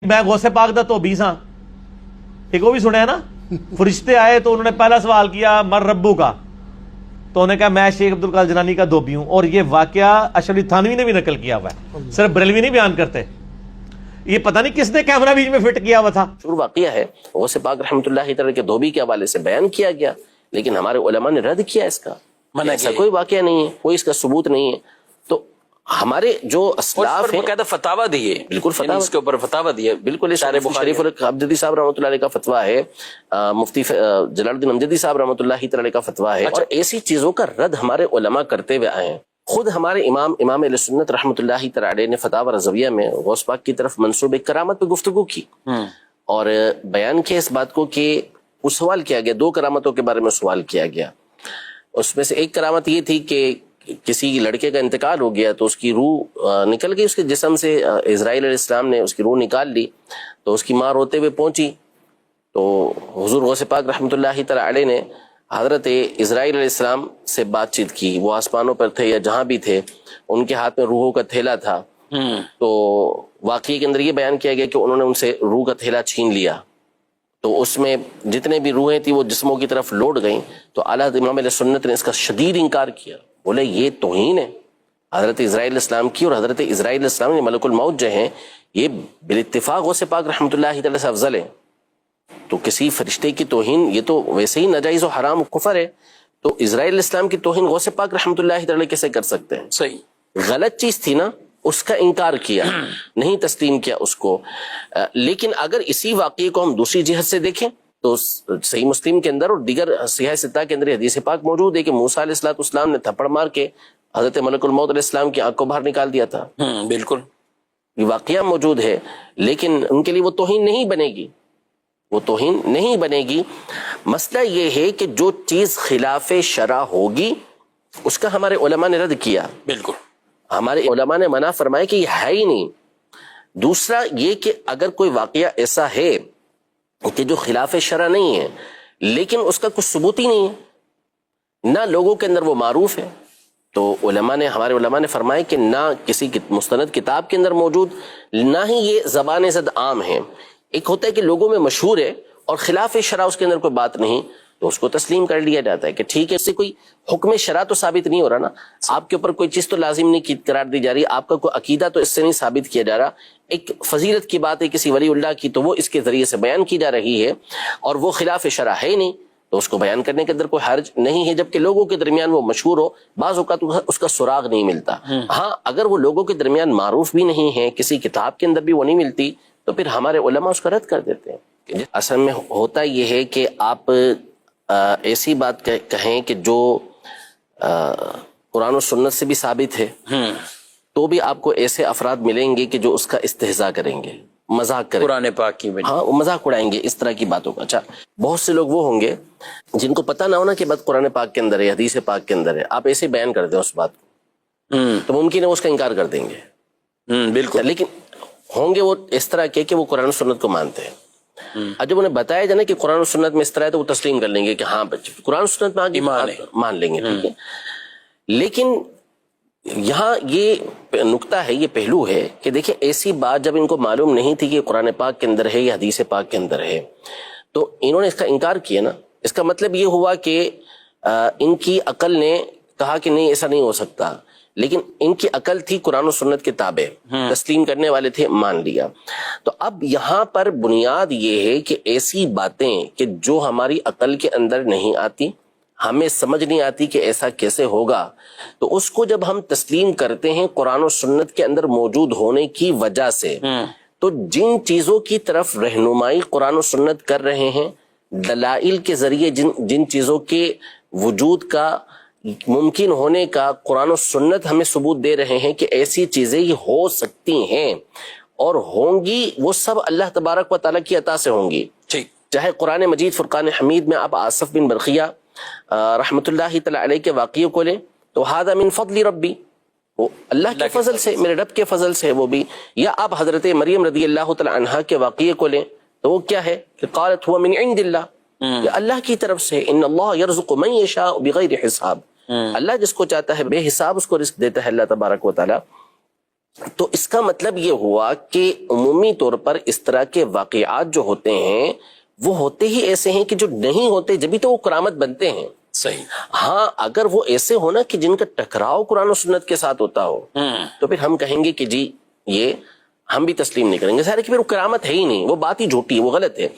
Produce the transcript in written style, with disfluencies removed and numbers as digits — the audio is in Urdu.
میں غوث پاک دا تو بھی ساں ایک وہ بھی سنے نا، فرشتے آئے تو انہوں نے پہلا سوال کیا مر ربو کا، تو انہوں نے کہا میں شیخ عبد القادر جیلانی کا دھوبی ہوں. اور یہ واقعہ اشرف علی تھانوی نے بھی نقل کیا ہوا ہے، صرف بریلوی نہیں بیان کرتے. یہ پتہ نہیں کس نے کیمرہ بیچ میں فٹ کیا ہوا تھا. شروع واقعہ ہے غوث پاک رحمۃ اللہ تعالی کے دھوبی کے حوالے سے بیان کیا گیا، لیکن ہمارے علماء نے رد کیا اس کا، ایسا کوئی واقعہ نہیں ہے، کوئی اس کا ثبوت نہیں ہے. تو ہمارے جو اسلاف ہیں باقاعدہ فتاوا دیے، بالکل فتاوا اس کے اوپر فتاوا دیے، بالکل شریف العبدی صاحب رحمۃ اللہ علیہ کا فتویٰ ہے، مفتی جلال الدین امجدی صاحب رحمۃ اللہ تعالی کا فتویٰ ہے. اور ایسی چیزوں کا رد ہمارے علماء کرتے ہوئے آئے ہیں. خود ہمارے امام اہل سنت رحمۃ اللہ تعالی نے فتاوی رضویہ میں غوث پاک کی طرف منسوب کرامت پہ گفتگو کی اور بیان کیا اس بات کو کہ اس سوال کیا گیا، دو کرامتوں کے بارے میں سوال کیا گیا. اس میں سے ایک کرامت یہ تھی کہ کسی لڑکے کا انتقال ہو گیا تو اس کی روح نکل گئی اس کے جسم سے، اسرائیل علیہ السلام نے اس کی روح نکال لی، تو اس کی ماں روتے ہوئے پہنچی تو حضور غوث پاک رحمۃ اللہ تعالی علیہ نے حضرت اسرائیل علیہ السلام سے بات چیت کی. وہ آسمانوں پر تھے یا جہاں بھی تھے، ان کے ہاتھ میں روحوں کا تھیلا تھا. تو واقعے کے اندر یہ بیان کیا گیا کہ انہوں نے ان سے روح کا تھیلا چھین لیا، تو اس میں جتنے بھی روحیں تھیں وہ جسموں کی طرف لوٹ گئیں. تو اعلیٰ امام علیہ سنت نے اس کا شدید انکار کیا، بولے یہ توہین ہے حضرت اسرائیل علیہ السلام کی، اور حضرت اسرائیل علیہ السلام ملک الموت جو ہیں یہ بالاتفاق غوث پاک رحمۃ اللہ تعالی سے افضل ہے. تو کسی فرشتے کی توہین یہ تو ویسے ہی ناجائز و حرام و کفر ہے، تو اسرائیل علیہ السلام کی توہین غوث پاک رحمۃ اللہ تعالی کیسے کر سکتے ہیں؟ صحیح غلط چیز تھی نا، اس کا انکار کیا، نہیں تسلیم کیا اس کو. لیکن اگر اسی واقعے کو ہم دوسری جہت سے دیکھیں تو صحیح مسلم کے اندر اور دیگر صحیح ستہ کے اندر حدیث پاک موجود ہے کہ موسیٰ علیہ السلام نے تھپڑ مار کے حضرت ملک الموت علیہ السلام کی آنکھ کو باہر نکال دیا تھا. بالکل یہ واقعہ موجود ہے، لیکن ان کے لیے وہ توہین نہیں بنے گی، وہ توہین نہیں بنے گی. مسئلہ یہ ہے کہ جو چیز خلاف شرع ہوگی اس کا ہمارے علماء نے رد کیا. بالکل ہمارے علماء نے منع فرمایا کہ یہ ہے ہی نہیں. دوسرا یہ کہ اگر کوئی واقعہ ایسا ہے کہ جو خلاف شرع نہیں ہے لیکن اس کا کچھ ثبوت ہی نہیں ہے، نہ لوگوں کے اندر وہ معروف ہے، تو ہمارے علماء نے فرمایا کہ نہ کسی مستند کتاب کے اندر موجود، نہ ہی یہ زبان زد عام ہے. ایک ہوتا ہے کہ لوگوں میں مشہور ہے اور خلاف شرع اس کے اندر کوئی بات نہیں، تو اس کو تسلیم کر لیا جاتا ہے کہ ٹھیک ہے، اس سے کوئی حکم شرع تو ثابت نہیں ہو رہا نا، آپ کے اوپر کوئی چیز تو لازم نہیں قرار دی جا رہی، آپ کا کوئی عقیدہ تو اس سے نہیں ثابت کیا جا رہا. ایک فضیلت کی بات ہے کسی ولی اللہ کی تو وہ اس کے ذریعے سے بیان کی جا رہی ہے اور وہ خلاف شرع ہے نہیں، تو اس کو بیان کرنے کے اندر کوئی حرج نہیں ہے. جبکہ لوگوں کے درمیان وہ مشہور ہو، بعض اوقات اس کا سراغ نہیں ملتا. ہاں اگر وہ لوگوں کے درمیان معروف بھی نہیں ہے، کسی کتاب کے اندر بھی وہ نہیں ملتی، تو پھر ہمارے علماء اس کا رد کر دیتے ہیں. اصل میں ہوتا یہ ہے کہ آپ ایسی بات کہیں کہ جو قرآن و سنت سے بھی ثابت ہے، تو بھی آپ کو ایسے افراد ملیں گے کہ جو اس کا استہزاء کریں گے، مذاق کریں گے، قرآن پاک کی ہاں وہ مذاق اڑائیں گے اس طرح کی باتوں کا. اچھا بہت سے لوگ وہ ہوں گے جن کو پتہ نہ ہونا کہ بات قرآن پاک کے اندر ہے، حدیث پاک کے اندر ہے، آپ ایسے بیان کر دیں اس بات کو تو ممکن ہے وہ اس کا انکار کر دیں گے. بالکل، لیکن ہوں گے وہ اس طرح کے کہ وہ قرآن و سنت کو مانتے ہیں. اور جب انہیں بتایا جائے کہ قرآن و سنت میں اس طرح ہے تو وہ تسلیم کر لیں گے کہ ہاں بچے قرآن و سنت میں آگے مان لیں گے، ٹھیک ہے. لیکن یہاں یہ نقطہ ہے، یہ پہلو ہے کہ دیکھیں ایسی بات جب ان کو معلوم نہیں تھی کہ قرآن پاک کے اندر ہے یا حدیث پاک کے اندر ہے، تو انہوں نے اس کا انکار کیا نا. اس کا مطلب یہ ہوا کہ ان کی عقل نے کہا کہ نہیں ایسا نہیں ہو سکتا، لیکن ان کی عقل تھی قرآن و سنت کے تابع، تسلیم کرنے والے تھے، مان لیا. تو اب یہاں پر بنیاد یہ ہے کہ ایسی باتیں کہ جو ہماری عقل کے اندر نہیں آتی، ہمیں سمجھ نہیں آتی کہ ایسا کیسے ہوگا، تو اس کو جب ہم تسلیم کرتے ہیں قرآن و سنت کے اندر موجود ہونے کی وجہ سے، تو جن چیزوں کی طرف رہنمائی قرآن و سنت کر رہے ہیں، دلائل کے ذریعے جن چیزوں کے وجود کا ممکن ہونے کا قرآن و سنت ہمیں ثبوت دے رہے ہیں کہ ایسی چیزیں یہ ہو سکتی ہیں اور ہوں گی، وہ سب اللہ تبارک و تعالیٰ کی عطا سے ہوں گی. چاہے قرآن مجید فرقان حمید میں آپ آصف بن برقیہ رحمۃ اللہ تعالی علیہ کے واقعے کو لیں تو ھذا من فضل ربی، وہ اللہ کے فضل سے، میرے رب کے فضل سے وہ بھی. یا آپ حضرت مریم رضی اللہ تعالی عنہا کے واقعے کو لیں تو وہ کیا ہے کہ قالت هو من عند اللہ، کہ اللہ کی طرف سے، ان اللہ یرزق من یشاء بغیر حساب، اللہ جس کو چاہتا ہے بے حساب اس کو رزق دیتا ہے اللہ تبارک و تعالی. تو اس کا مطلب یہ ہوا کہ عمومی طور پر اس طرح کے واقعات جو ہوتے ہیں وہ ہوتے ہی ایسے ہیں کہ جو نہیں ہوتے جبھی تو وہ کرامت بنتے ہیں. صحیح. ہاں اگر وہ ایسے ہونا کہ جن کا ٹکراؤ قرآن و سنت کے ساتھ ہوتا ہو تو پھر ہم کہیں گے کہ جی یہ ہم بھی تسلیم نہیں کریں گے. ظاہر ہے کہ پھر وہ کرامت ہے ہی نہیں, وہ بات ہی جھوٹی ہے, وہ غلط ہے.